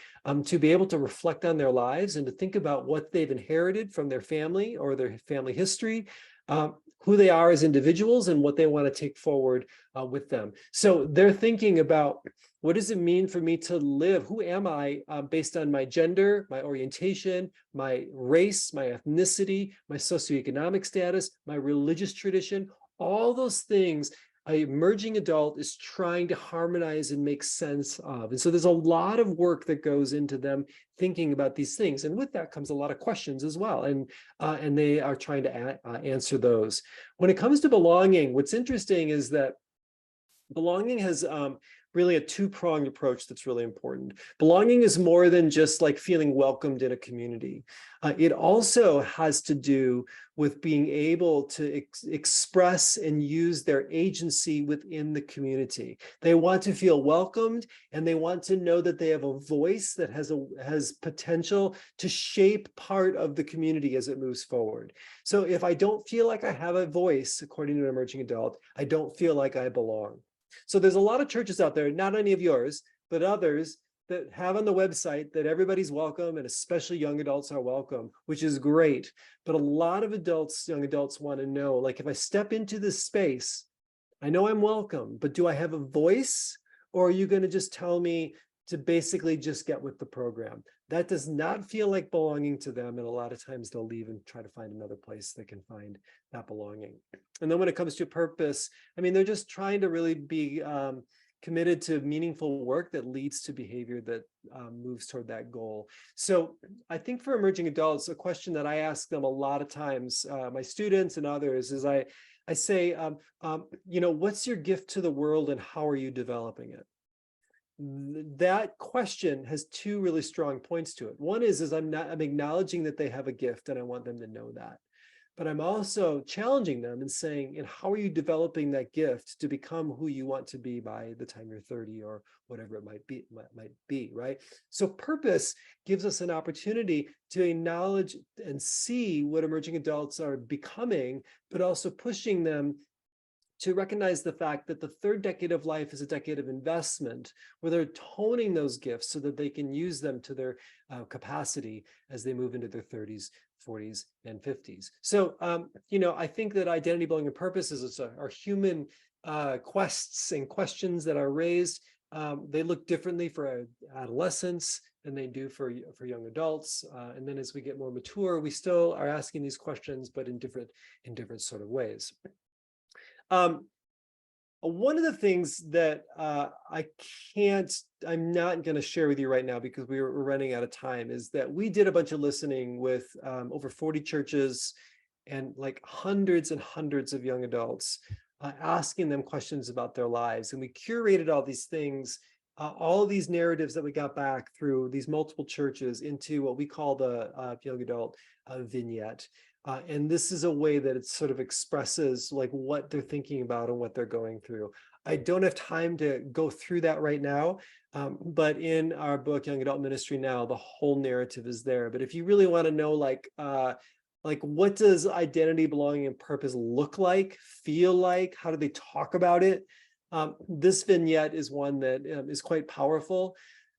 to be able to reflect on their lives and to think about what they've inherited from their family or their family history, who they are as individuals and what they want to take forward with them. So they're thinking about, what does it mean for me to live? Who am I based on my gender, my orientation, my race, my ethnicity, my socioeconomic status, my religious tradition, all those things an emerging adult is trying to harmonize and make sense of. And so there's a lot of work that goes into them thinking about these things. And with that comes a lot of questions as well. And they are trying to answer those. When it comes to belonging, what's interesting is that belonging has really a two-pronged approach that's really important. Belonging is more than just like feeling welcomed in a community. It also has to do with being able to express and use their agency within the community. They want to feel welcomed, and they want to know that they have a voice that has potential to shape part of the community as it moves forward. So if I don't feel like I have a voice, according to an emerging adult, I don't feel like I belong. So there's a lot of churches out there, not any of yours, but others that have on the website that everybody's welcome, and especially young adults are welcome, which is great. But a lot of adults, young adults, want to know, like, if I step into this space, I know I'm welcome, but do I have a voice? Or are you going to just tell me to basically just get with the program? That does not feel like belonging to them. And a lot of times they'll leave and try to find another place they can find that belonging. And then when it comes to purpose, I mean, they're just trying to really be committed to meaningful work that leads to behavior that moves toward that goal. So I think for emerging adults, a question that I ask them a lot of times, my students and others, is I say, you know, what's your gift to the world and how are you developing it? That question has two really strong points to it. One is I'm acknowledging that they have a gift, and I want them to know that. But I'm also challenging them and saying, and how are you developing that gift to become who you want to be by the time you're 30 or whatever it might be, right? So purpose gives us an opportunity to acknowledge and see what emerging adults are becoming, but also pushing them to recognize the fact that the third decade of life is a decade of investment, where they're toning those gifts so that they can use them to their capacity as they move into their 30s, 40s, and 50s. So, you know, I think that identity, belonging, and purpose are human quests and questions that are raised. They look differently for adolescents than they do for young adults. And then as we get more mature, we still are asking these questions, but in different sort of ways. One of the things that I'm not going to share with you right now because we're running out of time, is that we did a bunch of listening with over 40 churches and like hundreds and hundreds of young adults, asking them questions about their lives. And we curated all these things, all of these narratives that we got back through these multiple churches into what we call the young adult vignette. And this is a way that it sort of expresses like what they're thinking about and what they're going through. I don't have time to go through that right now, but in our book, Young Adult Ministry Now, the whole narrative is there. But if you really want to know, like what does identity, belonging, and purpose look like, feel like, how do they talk about it? This vignette is one that is quite powerful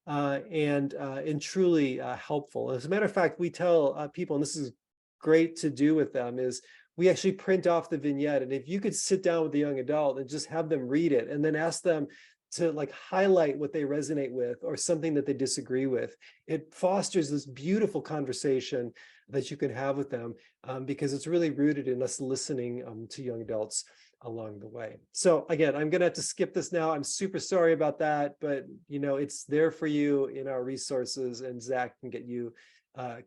and truly helpful. As a matter of fact, we tell people, and this is great to do with them, is we actually print off the vignette. And if you could sit down with the young adult and just have them read it and then ask them to like highlight what they resonate with or something that they disagree with, it fosters this beautiful conversation that you can have with them because it's really rooted in us listening to young adults. along the way. So again, I'm going to have to skip this now. I'm super sorry about that, but it's there for you in our resources, and Zach can get you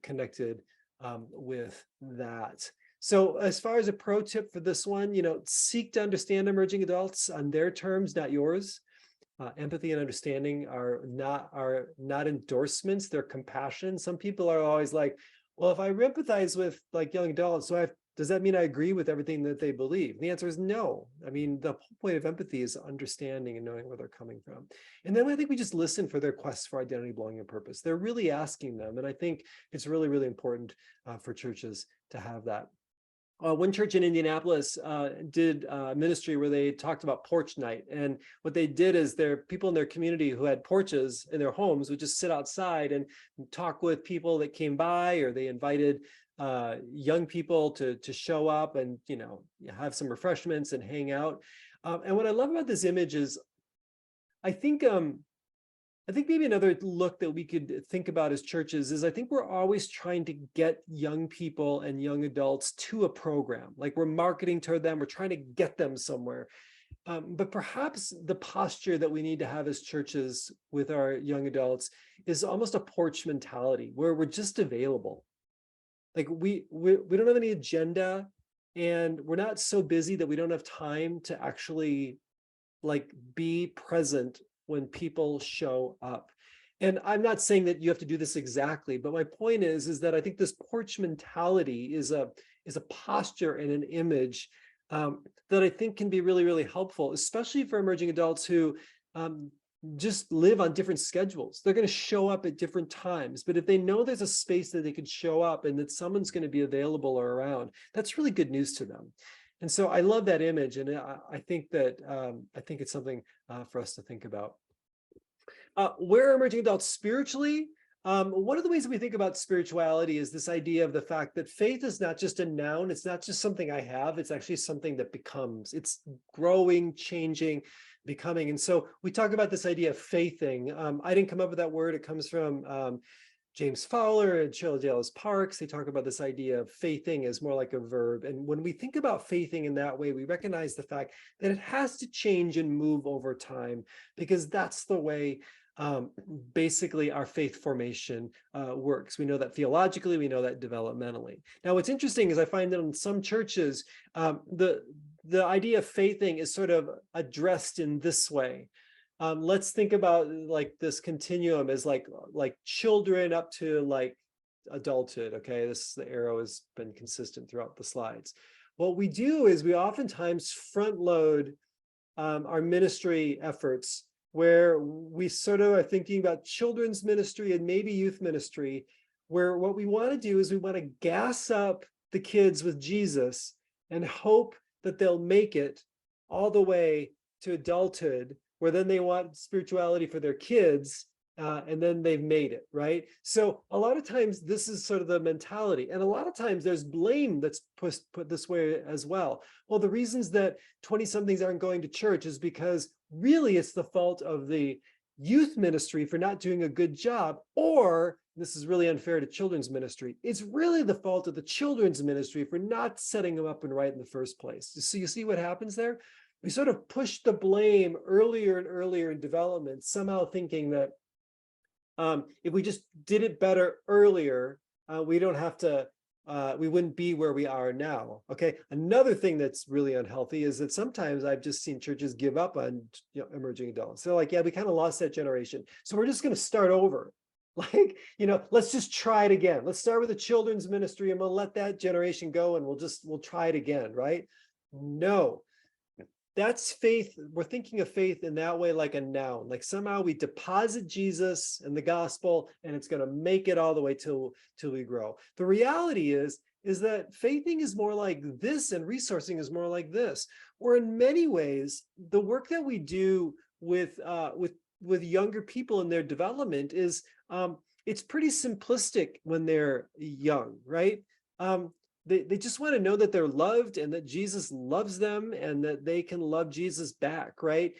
connected with that. So as far as a pro tip for this one, seek to understand emerging adults on their terms, not yours. Empathy and understanding are not endorsements, they're compassion. Some people are always like, well, if I empathize with like young adults, does that mean I agree with everything that they believe? The answer is no. I mean, the whole point of empathy is understanding and knowing where they're coming from. And then I think we just listen for their quest for identity, belonging, and purpose. They're really asking them. And I think it's really, really important for churches to have that. One church in Indianapolis did a ministry where they talked about porch night. And what they did is people in their community who had porches in their homes would just sit outside and talk with people that came by, or they invited young people to show up and have some refreshments and hang out. And what I love about this image is I think maybe another look that we could think about as churches is I think we're always trying to get young people and young adults to a program. Like we're marketing toward them, we're trying to get them somewhere. But perhaps the posture that we need to have as churches with our young adults is almost a porch mentality where we're just available. Like we don't have any agenda, and we're not so busy that we don't have time to actually like be present when people show up. And I'm not saying that you have to do this exactly, but my point is that I think this porch mentality is a posture and an image that I think can be really, really helpful, especially for emerging adults who just live on different schedules. They're going to show up at different times, but if they know there's a space that they could show up and that someone's going to be available or around, that's really good news to them. And so I love that image, and I think it's something for us to think about. Where are emerging adults spiritually? One of the ways that we think about spirituality is this idea of the fact that faith is not just a noun. It's not just something I have. It's actually something that becomes. It's growing, changing, becoming. And so we talk about this idea of faithing. I didn't come up with that word. It comes from James Fowler and Cheryl Dallas Parks. They talk about this idea of faithing as more like a verb. And when we think about faithing in that way, we recognize the fact that it has to change and move over time, because that's the way basically our faith formation works. We know that theologically, we know that developmentally. Now, what's interesting is I find that in some churches, the idea of faithing is sort of addressed in this way. Let's think about like this continuum as like children up to like adulthood. Okay, the arrow has been consistent throughout the slides. What we do is we oftentimes front load our ministry efforts, where we sort of are thinking about children's ministry and maybe youth ministry, where what we want to do is we want to gas up the kids with Jesus and hope that they'll make it all the way to adulthood, where then they want spirituality for their kids, and then they've made it, right? So a lot of times this is sort of the mentality. And a lot of times there's blame that's put this way as well. Well, the reasons that 20-somethings aren't going to church is because really it's the fault of the youth ministry for not doing a good job, or this is really unfair to children's ministry, it's really the fault of the children's ministry for not setting them up and right in the first place. So you see what happens there? We sort of push the blame earlier and earlier in development, somehow thinking that if we just did it better earlier, we don't have to, we wouldn't be where we are now. Okay. Another thing that's really unhealthy is that sometimes I've just seen churches give up on emerging adults. They're like, yeah, we kind of lost that generation, so we're just going to start over. Like, let's just try it again. Let's start with the children's ministry and we'll let that generation go and we'll try it again, right? No. That's faith. We're thinking of faith in that way, like a noun, like somehow we deposit Jesus and the gospel and it's going to make it all the way till we grow. The reality is that faithing is more like this and resourcing is more like this, where in many ways, the work that we do with younger people in their development is, it's pretty simplistic when they're young, right? They just want to know that they're loved and that Jesus loves them and that they can love Jesus back, right?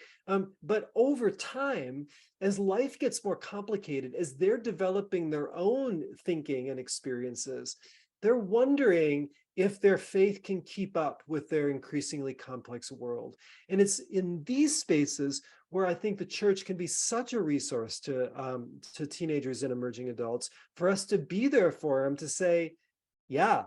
But over time, as life gets more complicated, as they're developing their own thinking and experiences, they're wondering if their faith can keep up with their increasingly complex world. And it's in these spaces where I think the church can be such a resource to teenagers and emerging adults, for us to be there for them, to say, yeah,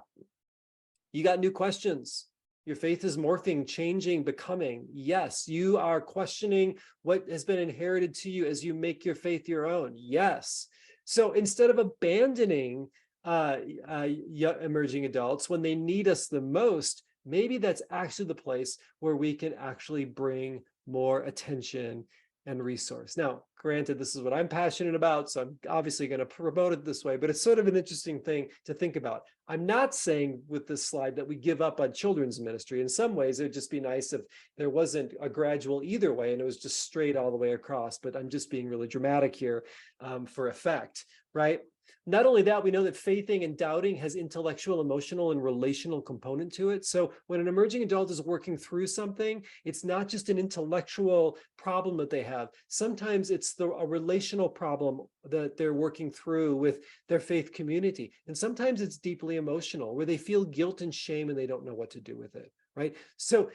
you got new questions. Your faith is morphing, changing, becoming. Yes, you are questioning what has been inherited to you as you make your faith your own. Yes. So instead of abandoning emerging adults when they need us the most, maybe that's actually the place where we can actually bring more attention and resource. Now, granted, this is what I'm passionate about, so I'm obviously going to promote it this way, but it's sort of an interesting thing to think about. I'm not saying with this slide that we give up on children's ministry. In some ways, it would just be nice if there wasn't a gradual either way and it was just straight all the way across, but I'm just being really dramatic here for effect, right? Not only that, we know that faithing and doubting has intellectual, emotional, and relational component to it. So when an emerging adult is working through something, it's not just an intellectual problem that they have. Sometimes it's a relational problem that they're working through with their faith community. And sometimes it's deeply emotional, where they feel guilt and shame and they don't know what to do with it, right? So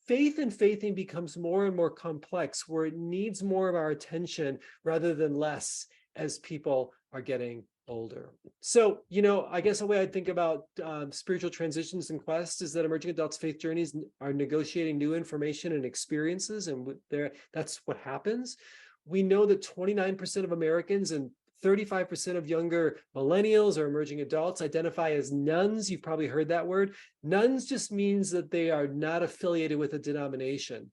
faith and faithing becomes more and more complex, where it needs more of our attention rather than less as people are getting older. So, I guess the way I think about spiritual transitions and quests is that emerging adults' faith journeys are negotiating new information and experiences, and that's what happens. We know that 29% of Americans and 35% of younger millennials or emerging adults identify as nones. You've probably heard that word. Nones just means that they are not affiliated with a denomination.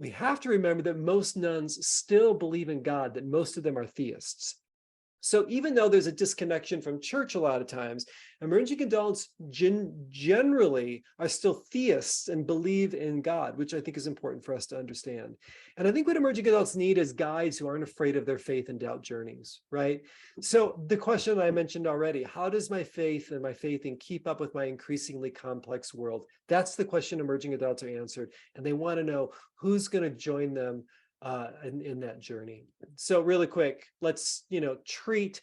We have to remember that most nones still believe in God, that most of them are theists. So even though there's a disconnection from church a lot of times, emerging adults generally are still theists and believe in God, which I think is important for us to understand. And I think what emerging adults need is guides who aren't afraid of their faith and doubt journeys, right? So the question I mentioned already, how does my faith and my faithing keep up with my increasingly complex world? That's the question emerging adults are answered. And they want to know who's going to join them in that journey. So really quick, let's treat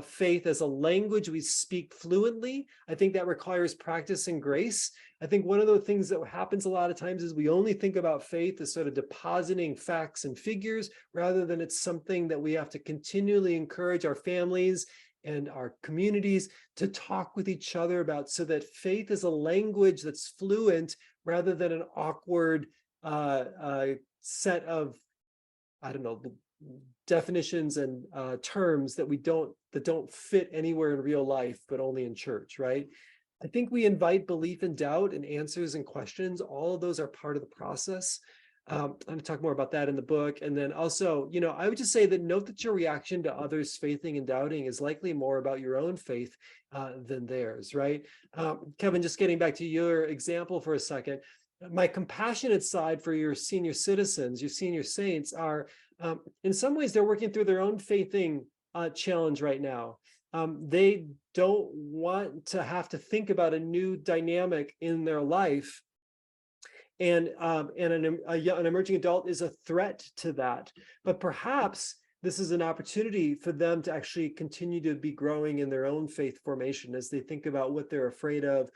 faith as a language we speak fluently. I think that requires practice and grace. I think one of the things that happens a lot of times is we only think about faith as sort of depositing facts and figures, rather than it's something that we have to continually encourage our families and our communities to talk with each other about, so that faith is a language that's fluent rather than an awkward set of definitions and terms that don't fit anywhere in real life, but only in church, right? I think we invite belief and doubt and answers and questions. All of those are part of the process. I'm going to talk more about that in the book. And then also, I would just say that note that your reaction to others' faithing and doubting is likely more about your own faith than theirs, right? Kevin, just getting back to your example for a second, my compassionate side for your senior citizens, your senior saints, are in some ways they're working through their own faithing challenge right now. They don't want to have to think about a new dynamic in their life, and an emerging adult is a threat to that. But perhaps this is an opportunity for them to actually continue to be growing in their own faith formation as they think about what they're afraid of,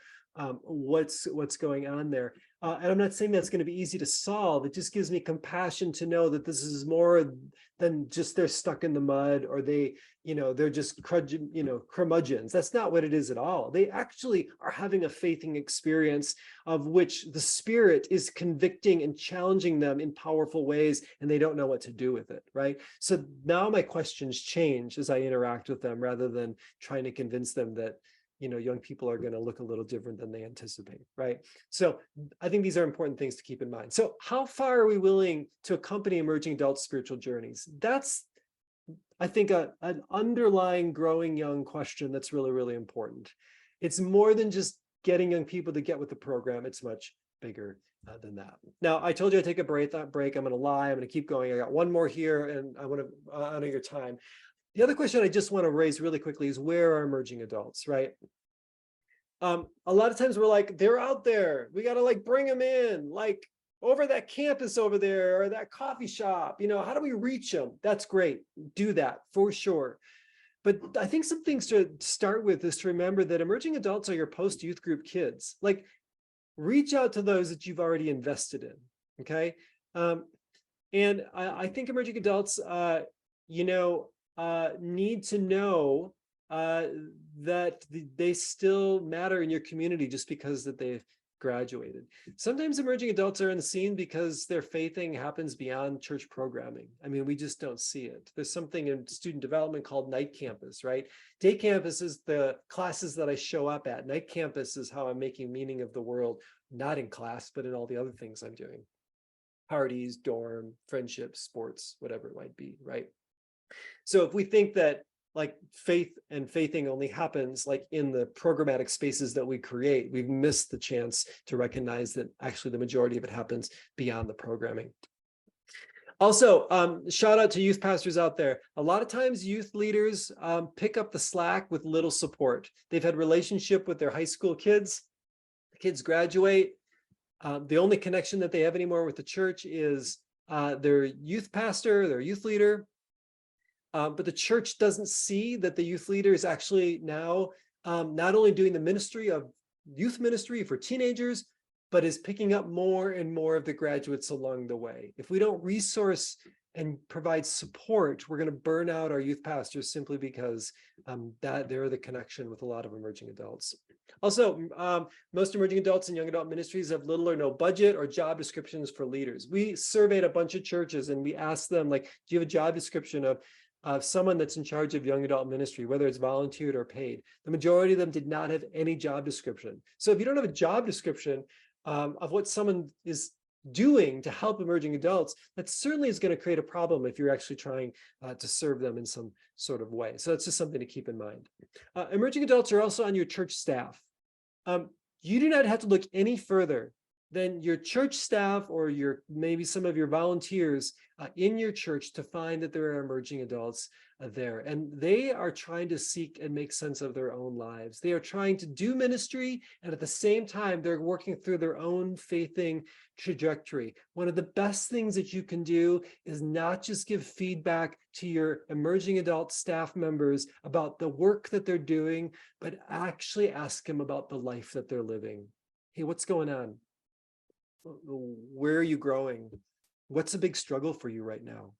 what's going on there. And I'm not saying that's going to be easy to solve. It just gives me compassion to know that this is more than just they're stuck in the mud, or they're just curmudgeons. That's not what it is at all. They actually are having a faithing experience of which the Spirit is convicting and challenging them in powerful ways, and they don't know what to do with it, right? So now my questions change as I interact with them, rather than trying to convince them that young people are going to look a little different than they anticipate, right? So I think these are important things to keep in mind. So how far are we willing to accompany emerging adult spiritual journeys? That's, I think, an underlying growing young question that's really, really important. It's more than just getting young people to get with the program. It's much bigger than that. Now, I told you I'd take a break. I'm going to lie. I'm going to keep going. I got one more here, and I want to honor your time. The other question I just want to raise really quickly is, where are emerging adults, right? A lot of times we're like, they're out there. We got to bring them in, over that campus over there, or that coffee shop. How do we reach them? That's great. Do that for sure. But I think some things to start with is to remember that emerging adults are your post-youth group kids. Like, reach out to those that you've already invested in, okay? And I think emerging adults, need to know that they still matter in your community just because that they've graduated. Sometimes emerging adults are in the scene because their faithing happens beyond church programming. I mean, we just don't see it. There's something in student development called night campus, right? Day campus is the classes that I show up at. Night campus is how I'm making meaning of the world, not in class, but in all the other things I'm doing. Parties, dorm, friendships, sports, whatever it might be, right? So if we think that like faith and faithing only happens like in the programmatic spaces that we create, we've missed the chance to recognize that actually the majority of it happens beyond the programming. Also, shout out to youth pastors out there. A lot of times youth leaders pick up the slack with little support. They've had relationship with their high school kids. The kids graduate. The only connection that they have anymore with the church is their youth pastor, their youth leader. But the church doesn't see that the youth leader is actually now not only doing the ministry of youth ministry for teenagers, but is picking up more and more of the graduates along the way. If we don't resource and provide support, we're going to burn out our youth pastors simply because that they're the connection with a lot of emerging adults. Also, most emerging adults and young adult ministries have little or no budget or job descriptions for leaders. We surveyed a bunch of churches and we asked them, like, do you have a job description of someone that's in charge of young adult ministry, whether it's volunteered or paid? The majority of them did not have any job description. So if you don't have a job description of what someone is doing to help emerging adults, that certainly is going to create a problem if you're actually trying to serve them in some sort of way. So that's just something to keep in mind. Emerging adults are also on your church staff. You do not have to look any further than your church staff or maybe some of your volunteers in your church to find that there are emerging adults there. And they are trying to seek and make sense of their own lives. They are trying to do ministry, and at the same time, they're working through their own faithing trajectory. One of the best things that you can do is not just give feedback to your emerging adult staff members about the work that they're doing, but actually ask them about the life that they're living. Hey, what's going on? Where are you growing? What's a big struggle for you right now?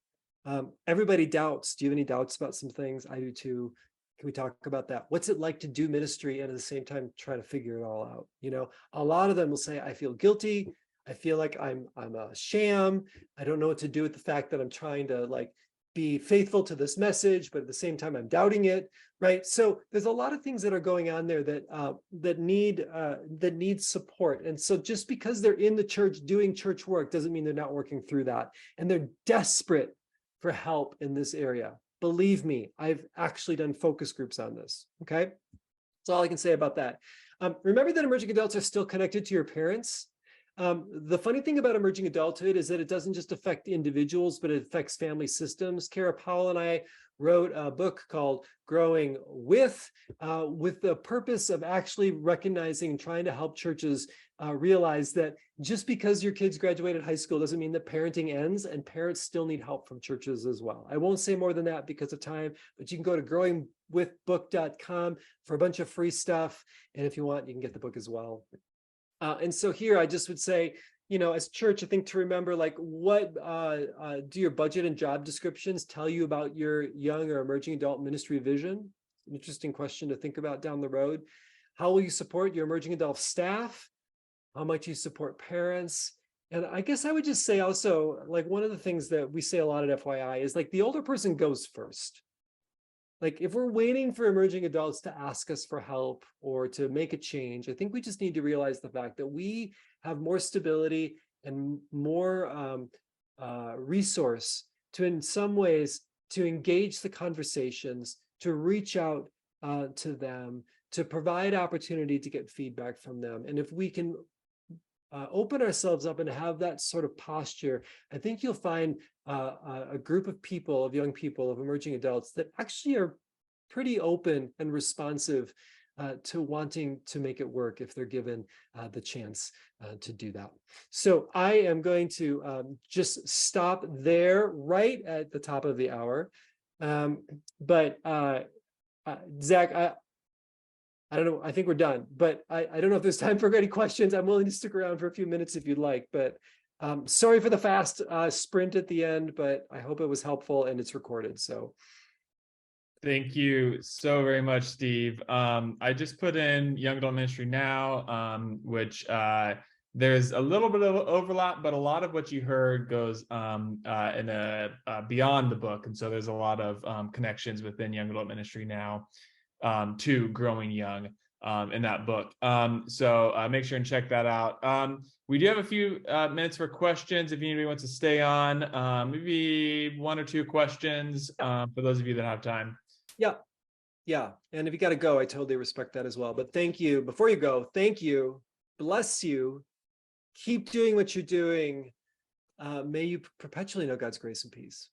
Everybody doubts. Do you have any doubts about some things? I do too. Can we talk about that? What's it like to do ministry and at the same time try to figure it all out? You know, a lot of them will say, I feel guilty. I feel like I'm a sham. I don't know what to do with the fact that I'm trying to like be faithful to this message, but at the same time I'm doubting it, right? So there's a lot of things that are going on there that need support. And so just because they're in the church doing church work doesn't mean they're not working through that. And they're desperate for help in this area. Believe me, I've actually done focus groups on this, okay? That's all I can say about that. Remember that emerging adults are still connected to your parents. The funny thing about emerging adulthood is that it doesn't just affect individuals, but it affects family systems. Kara Powell and I wrote a book called Growing With the purpose of actually recognizing and trying to help churches realize that just because your kids graduated high school doesn't mean that parenting ends, and parents still need help from churches as well. I won't say more than that because of time, but you can go to growingwithbook.com for a bunch of free stuff. And if you want, you can get the book as well. And so here I just would say, you know, as church, I think to remember, like, what do your budget and job descriptions tell you about your young or emerging adult ministry vision? An interesting question to think about down the road. How will you support your emerging adult staff? How much you support parents? And I guess I would just say also, like, one of the things that we say a lot at FYI is like the older person goes first. Like, if we're waiting for emerging adults to ask us for help or to make a change, I think we just need to realize the fact that we have more stability and more resource to, in some ways, to engage the conversations, to reach out to them, to provide opportunity to get feedback from them. And if we can open ourselves up and have that sort of posture, I think you'll find a group of people, of young people, of emerging adults that actually are pretty open and responsive to wanting to make it work if they're given the chance to do that. So I am going to just stop there right at the top of the hour. But Zach, I don't know. I think we're done, but I don't know if there's time for any questions. I'm willing to stick around for a few minutes if you'd like, but sorry for the fast sprint at the end, but I hope it was helpful and it's recorded. So Thank you so very much, Steve. I just put in Young Adult Ministry Now, which there's a little bit of overlap, but a lot of what you heard goes beyond the book. And so there's a lot of connections within Young Adult Ministry Now to Growing Young in that book. So make sure and check that out. We do have a few minutes for questions if anybody wants to stay on, maybe 1 or 2 questions for those of you that have time. yeah. And if you got to go, I totally respect that as well. But thank you. Before you go, thank you. Bless you. Keep doing what you're doing. May you perpetually know God's grace and peace.